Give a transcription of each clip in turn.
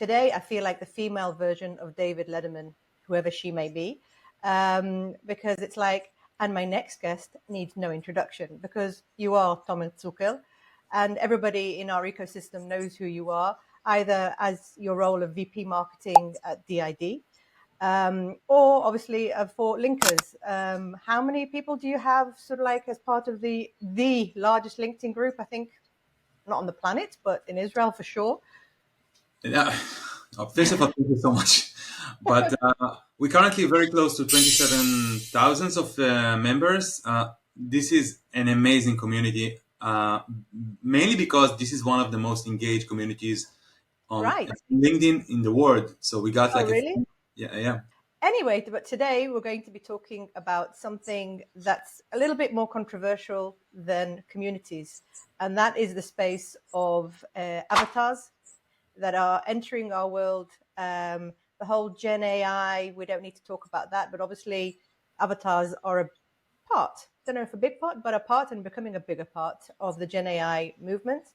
today I feel like the female version of David Letterman, whoever she may be, because it's like, and my next guest needs no introduction because you are Tomer Zuker, and everybody in our ecosystem knows who you are, either as your role of VP marketing at DID, or obviously for linkers. How many people do you have sort of like as part of the largest LinkedIn group? I think not on the planet, but in Israel for sure. Yeah. First of all, thank you so much. But we're currently very close to 27,000 of members. This is an amazing community, mainly because this is one of the most engaged communities on Right. LinkedIn in the world. So we got Oh, like really? yeah. Anyway, but today we're going to be talking about something that's a little bit more controversial than communities, and that is the space of avatars that are entering our world. The whole Gen AI, we don't need to talk about that, but obviously avatars are a part, don't know if a big part, but a part and becoming a bigger part of the Gen AI movement.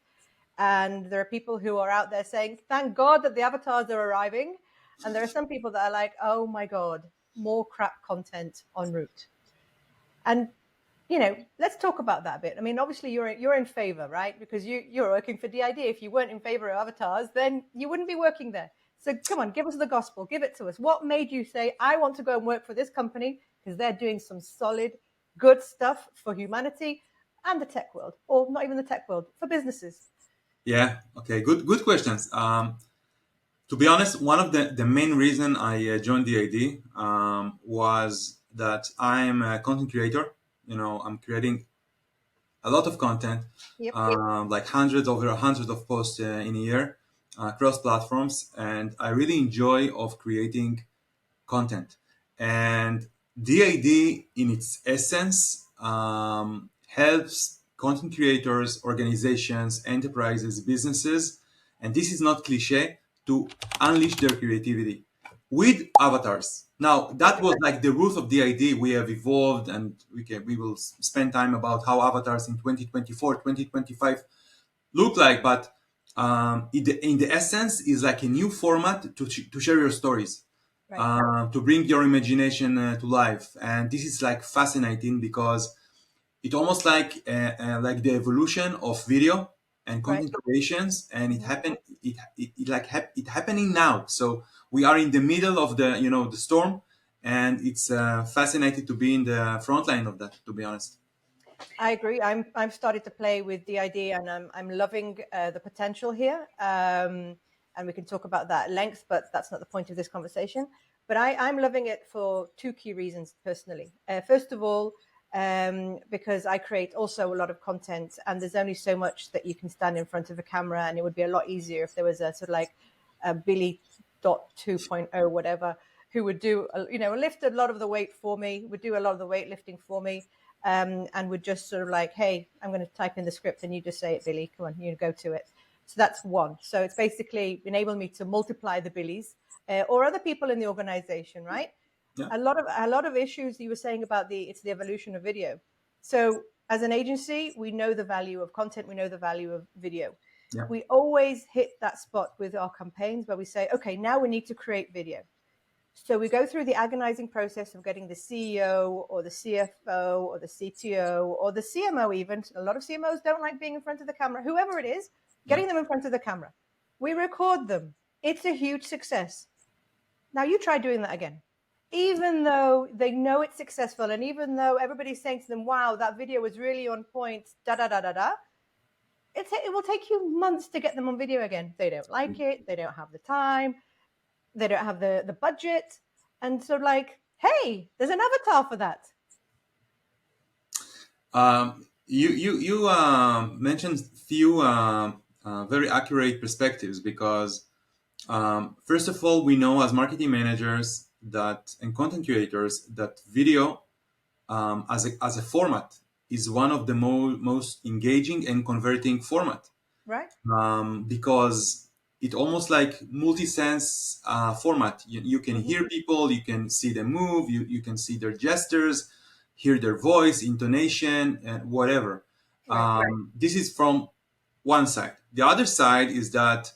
And there are people who are out there saying, thank God that the avatars are arriving. And there are some people that are like, oh my God, more crap content en route. And, you know, let's talk about that a bit. I mean, obviously you're in favor, right? Because you're working for DID. If you weren't in favor of avatars, then you wouldn't be working there. So come on, give us the gospel, give it to us. What made you say, I want to go and work for this company because they're doing some solid, good stuff for humanity and the tech world, or not even the tech world, for businesses? Yeah. Okay. Good questions. To be honest, one of the main reason I joined DID was that I'm a content creator. You know, I'm creating a lot of content, Yep. like over hundreds of posts in a year across platforms, and I really enjoy of creating content. And DID, in its essence, helps content creators, organizations, enterprises, businesses, and this is not cliche, to unleash their creativity with avatars. Now, that was like the root of DID. We have evolved, and we will spend time about how avatars in 2024, 2025 look like, but in the essence is like a new format to share your stories, Right. to bring your imagination to life. And this is like fascinating because it almost like the evolution of video and Right. content creations, and it happening now. So we are in the middle of the storm, and it's fascinating to be in the front line of that, to be honest. I agree. I've started to play with DID, and I'm loving the potential here. And we can talk about that at length, but that's not the point of this conversation. But I'm loving it for two key reasons personally. First of all, because I create also a lot of content, and there's only so much that you can stand in front of a camera, and it would be a lot easier if there was a sort of like a Billy 2.0 whatever, who would do lift a lot of the weight for me, would do a lot of the weightlifting for me. And would just sort of like, hey, I'm going to type in the script and you just say it, Billy. Come on, you go to it. So that's one. So it's basically enabled me to multiply the Billies or other people in the organization, right? Yeah. A lot of issues you were saying about it's the evolution of video. So as an agency, we know the value of content. We know the value of video. Yeah. We always hit that spot with our campaigns where we say, okay, now we need to create video. So we go through the agonizing process of getting the CEO or the CFO or the CTO or the CMO even. A lot of CMOs don't like being in front of the camera. Whoever it is, getting them in front of the camera. We record them. It's a huge success. Now you try doing that again. Even though they know it's successful and even though everybody's saying to them, wow, that video was really on point, it will take you months to get them on video again. They don't like it. They don't have the time. They don't have the budget. And so like, hey, there's an avatar for that. You mentioned few very accurate perspectives because first of all, we know as marketing managers that and content creators that video as a format is one of the most engaging and converting format, Right. because it almost like multi-sense format. You can hear people, you can see them move, you can see their gestures, hear their voice, intonation, and whatever. Right. This is from one side. The other side is that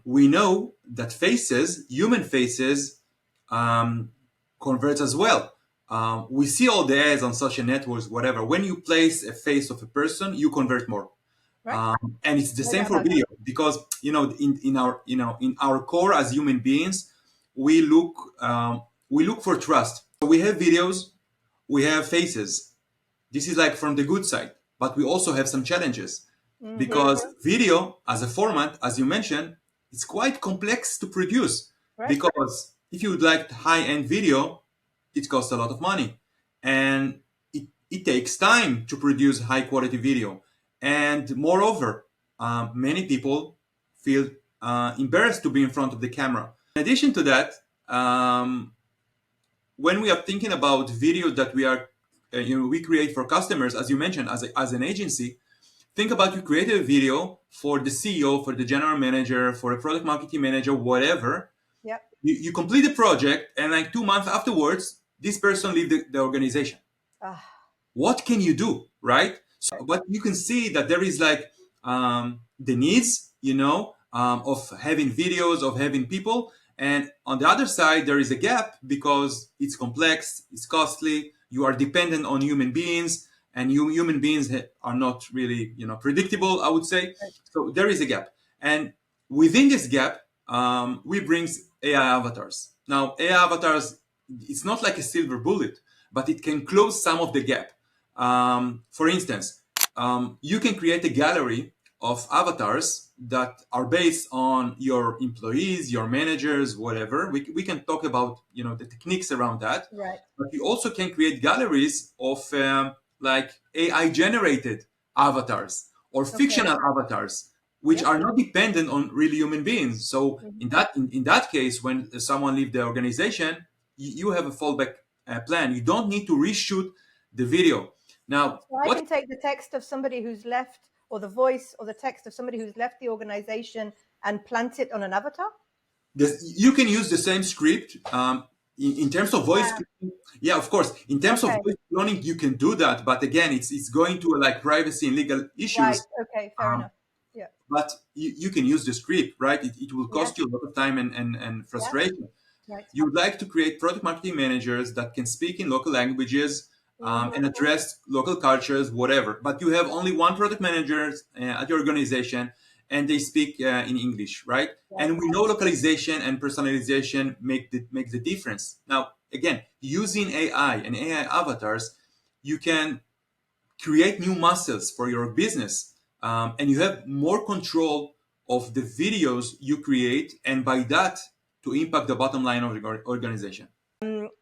we know that faces, human faces, um, converts as well. We see all the ads on social networks, whatever. When you place a face of a person, you convert more. Right. And it's the No same doubt for about that. video because in our core as human beings, we look for trust. So we have videos, we have faces. This is like from the good side, but we also have some challenges Mm-hmm. because video as a format, as you mentioned, it's quite complex to produce Right. because if you would like high-end video, it costs a lot of money and it takes time to produce high quality video. And moreover, many people feel embarrassed to be in front of the camera. In addition to that, when we are thinking about video that we create for customers, as you mentioned, as an agency, think about you create a video for the CEO, for the general manager, for a product marketing manager, whatever. Yep. You complete the project, and like 2 months afterwards, this person leave the organization. Ah, What can you do, right? So, right. but you can see that there is like the needs, of having videos, of having people, and on the other side there is a gap because it's complex, it's costly. You are dependent on human beings, and human beings are not really, predictable, I would say. Right. So there is a gap, and within this gap, we bring AI avatars. Now, AI avatars, it's not like a silver bullet, but it can close some of the gap. For instance, you can create a gallery of avatars that are based on your employees, your managers, whatever. We can talk about the techniques around that, Right. but you also can create galleries of like AI generated avatars or Okay. fictional avatars, which Yep. are not dependent on real human beings. So Mm-hmm. in that case, when someone leaves the organization, you have a fallback plan. You don't need to reshoot the video. Now, So I can take the text of somebody who's left, or the voice or the text of somebody who's left the organization and plant it on an avatar. you can use the same script in terms of voice Ah, cloning. Yeah, of course. In terms of okay. voice cloning, you can do that, but again, it's going to like privacy and legal Right. issues. Okay. Fair Um, enough. Yeah. but you can use the script, right? It will Yes. cost you a lot of time and Yeah. frustration. Right. You would like to create product marketing managers that can speak in local languages Mm-hmm. and address local cultures, whatever. But you have only one product manager at your organization, and they speak in English, right? Right. And we know localization and personalization make the difference. Now, again, using AI and AI avatars, you can create new muscles for your business, and you have more control of the videos you create, and by that to impact the bottom line of the organization.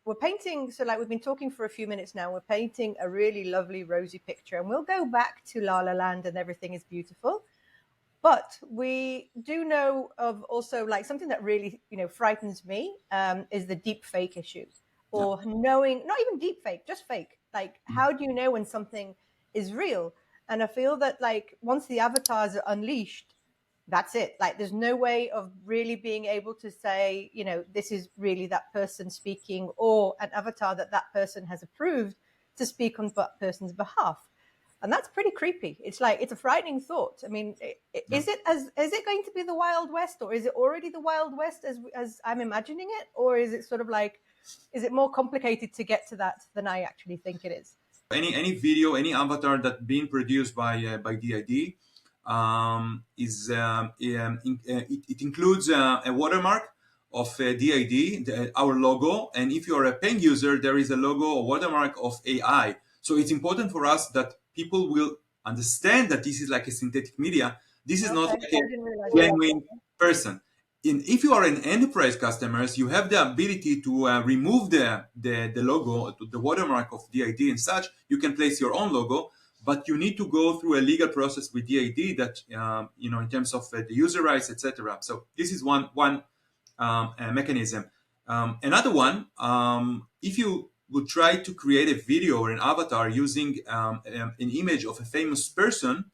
We're painting, so like we've been talking for a few minutes now, we're painting a really lovely rosy picture, and we'll go back to La La Land and everything is beautiful. But we do know of also like something that really, frightens me, is the deep fake issue, Yeah. or knowing, not even deep fake, just fake. Like, how do you know when something is real? And I feel that like once the avatars are unleashed, that's it. Like, there's no way of really being able to say, this is really that person speaking, or an avatar that that person has approved to speak on that person's behalf. And that's pretty creepy. It's like, it's a frightening thought. I mean, Yeah. is it going to be the Wild West, or is it already the Wild West as I'm imagining it, or is it sort of like, is it more complicated to get to that than I actually think it is? Any video, any avatar that being produced by DID is it includes a watermark of DID, our logo, and if you are a paying user, there is a logo or watermark of AI. So it's important for us that people will understand that this is like a synthetic media. This is not Okay, like a I didn't realize that. genuine person. If you are an enterprise customers, you have the ability to remove the logo, the watermark of DID and such. You can place your own logo, but you need to go through a legal process with DID that in terms of the user rights, etc. So this is one mechanism. Another one, if you would try to create a video or an avatar using an image of a famous person,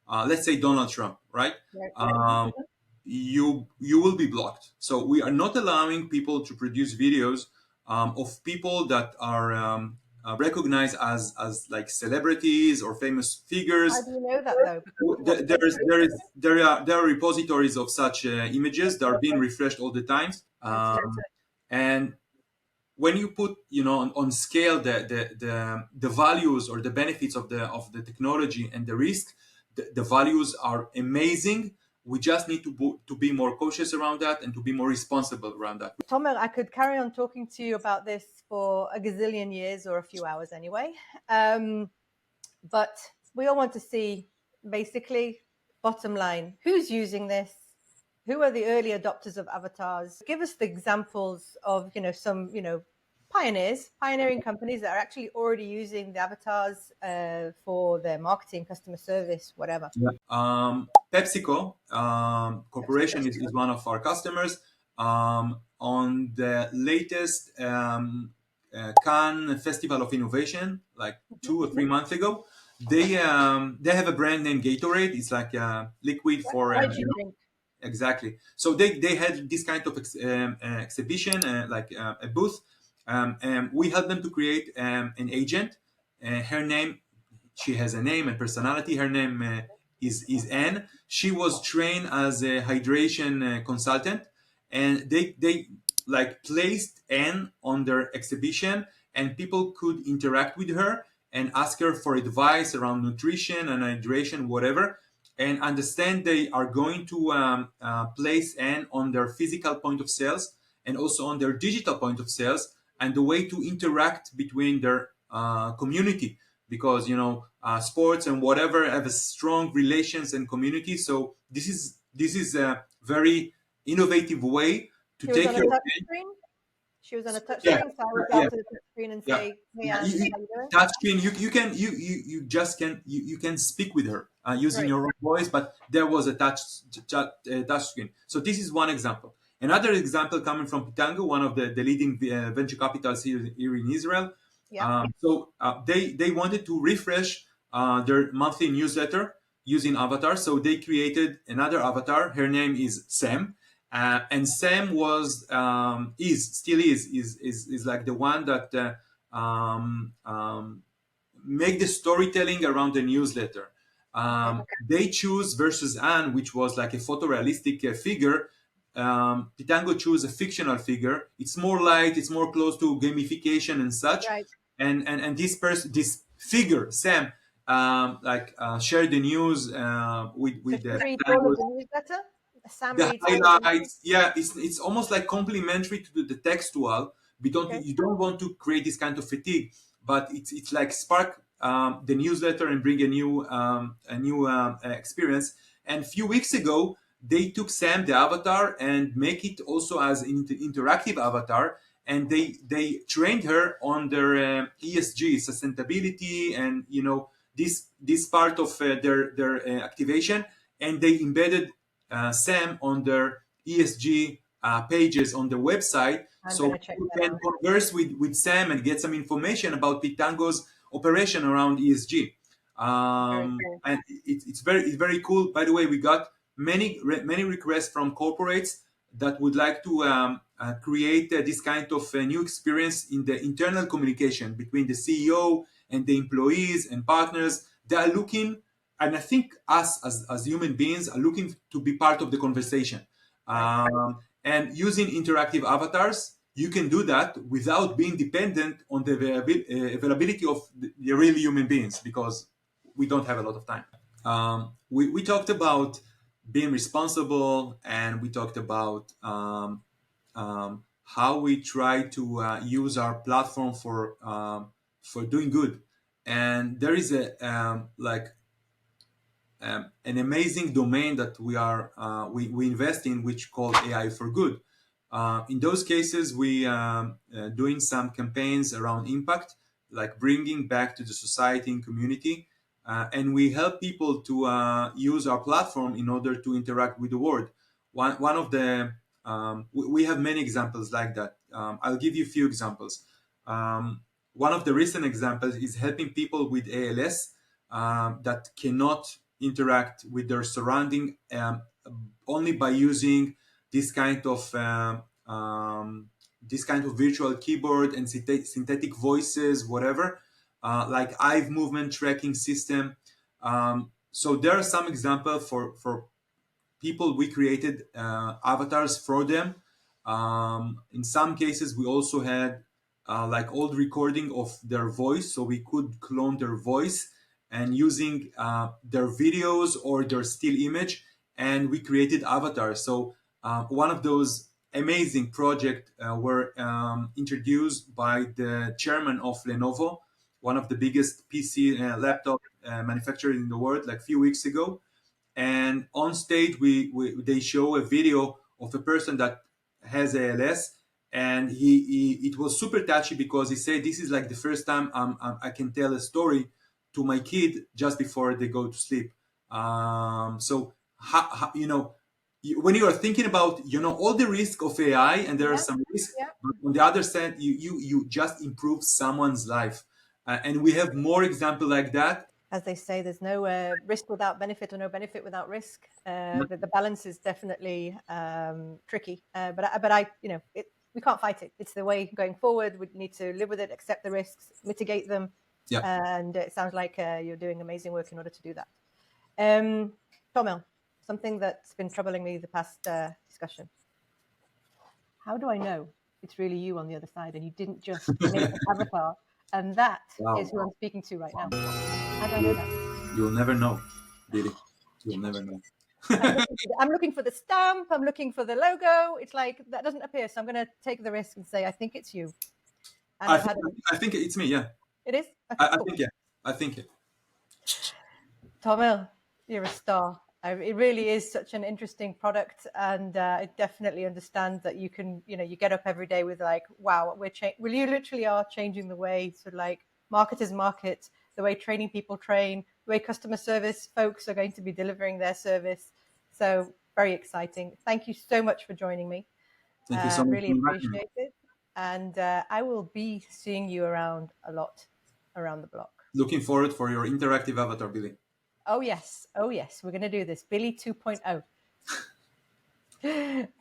let's say Donald Trump, right? Right, right. Um, you will be blocked. So we are not allowing people to produce videos of people that are recognized as like celebrities or famous How figures. do you know that though? Because what There are repositories of such images that are being refreshed all the time. I see. And when you put, on scale the values or the benefits of the technology and the risk, the values are amazing. We just need to be more cautious around that and to be more responsible around that. Tomer, I could carry on talking to you about this for a gazillion years or a few hours anyway. But we all want to see, basically, bottom line, who's using this? Who are the early adopters of avatars? Give us the examples of, some, pioneering companies that are actually already using the avatars for their marketing, customer service, whatever. Yeah. PepsiCo Corporation is one of our customers. On the latest Cannes Festival of Innovation, like 2 or 3 months ago, they have a brand named Gatorade. It's like a liquid for Energy drink. exactly. So they had this kind of exhibition, like a booth. And we helped them to create an agent. Her name, she has a name and personality. Her name is Anne. She was trained as a hydration consultant, and they like placed Anne on their exhibition, and people could interact with her and ask her for advice around nutrition and hydration, whatever, and understand they are going to place Anne on their physical point of sales and also on their digital point of sales, and the way to interact between their community, because sports and whatever have a strong relations and community. So this is a very innovative way to She was take on a your touch screen. She was on a touch yeah screen, so I would go yeah up to the touch screen and yeah. say, "Hey, Yeah, Anne, how you doing?" touch screen. You just can you can speak with her using Great. your own voice, but there was a touch screen. So this is one example. Another example coming from Pitango, one of the leading venture capitals here in Israel. Yeah. They wanted to refresh their monthly newsletter using avatar. So they created another avatar. Her name is Sam. And Sam was is still is like the one that make the storytelling around the newsletter. Okay. They choose versus Anne, which was like a photorealistic figure. Pitango choose a fictional figure. It's more light. It's more close to gamification and such. Right. And this figure, Sam, shared the news So with she the reads all of Pitango, the newsletter. Sam the reads all of the newsletter. highlights. Yeah, it's almost like complementary to the textual. Okay. You don't want to create this kind of fatigue, but it's like spark the newsletter and bring a new experience. And a few weeks ago, they took Sam the avatar and make it also as an interactive avatar, and they trained her on their ESG sustainability, and this part of their activation, and they embedded Sam on their ESG pages on the website, I'm so gonna check you that can out. converse with Sam and get some information about Pitango's operation around ESG. Very cool. And it's very cool. By the way, we got many requests from corporates that would like to create this kind of new experience in the internal communication between the CEO and the employees and partners. They are looking, and I think us as human beings are looking to be part of the conversation. Right. And using interactive avatars, you can do that without being dependent on the availability of the real human beings, because we don't have a lot of time. We talked about being responsible, and we talked about how we try to use our platform for doing good. And there is an amazing domain that we invest in, which called AI for Good. In those cases, we doing some campaigns around impact, like bringing back to the society and community, and we help people to use our platform in order to interact with the world. One of the we have many examples like that. I'll give you a few examples. One of the recent examples is helping people with ALS that cannot interact with their surrounding only by using this kind of this kind of virtual keyboard and synthetic voices, whatever, like eye movement tracking system. So there are some examples for people. We created avatars for them. In some cases, we also had like old recording of their voice, so we could clone their voice and using their videos or their still image, and we created avatars. So one of those amazing projects were introduced by the chairman of Lenovo, one of the biggest PC laptop manufacturers in the world, like a few weeks ago. And on stage they show a video of a person that has ALS, and it was super touchy because he said this is like the first time I can tell a story to my kid just before they go to sleep. So when you are thinking about all the risk of AI, and there are Yeah, some risks, yeah. but on the other side you just improve someone's life. And we have more example like that. As they say, there's no risk without benefit or no benefit without risk. But the balance is definitely tricky. We can't fight it. It's the way going forward. We need to live with it, accept the risks, mitigate them. Yeah. And it sounds like you're doing amazing work in order to do that. Tomer, something that's been troubling me the past discussion. How do I know it's really you on the other side and you didn't just make an avatar and that is Wow. who I'm speaking to right now? Wow. How do I know You, that? you'll never know, Billy. You'll never know. I'm looking for the stamp. I'm looking for the logo. It's like that doesn't appear. So I'm going to take the risk and say, I think it's you. And I I've think, had a, I think it's me. Yeah. it is? Okay, I cool. think yeah. I think it. Tomer, you're a star. It really is such an interesting product, and I definitely understand that you can, you get up every day with like, wow, you literally are changing the way sort of like marketers market, the way training people train, the way customer service folks are going to be delivering their service. So very exciting. Thank you so much for joining me. Thank you so much Really for inviting me. appreciate it, and I will be seeing you around a lot around the block. Looking forward for your interactive avatar, Billy. Oh, yes. Oh, yes. We're going to do this. Billy 2.0.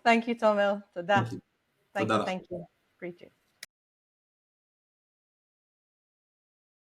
Thank you, Tomil. Thank Toda. you. Thank you. Todala. Thank you. Appreciate it.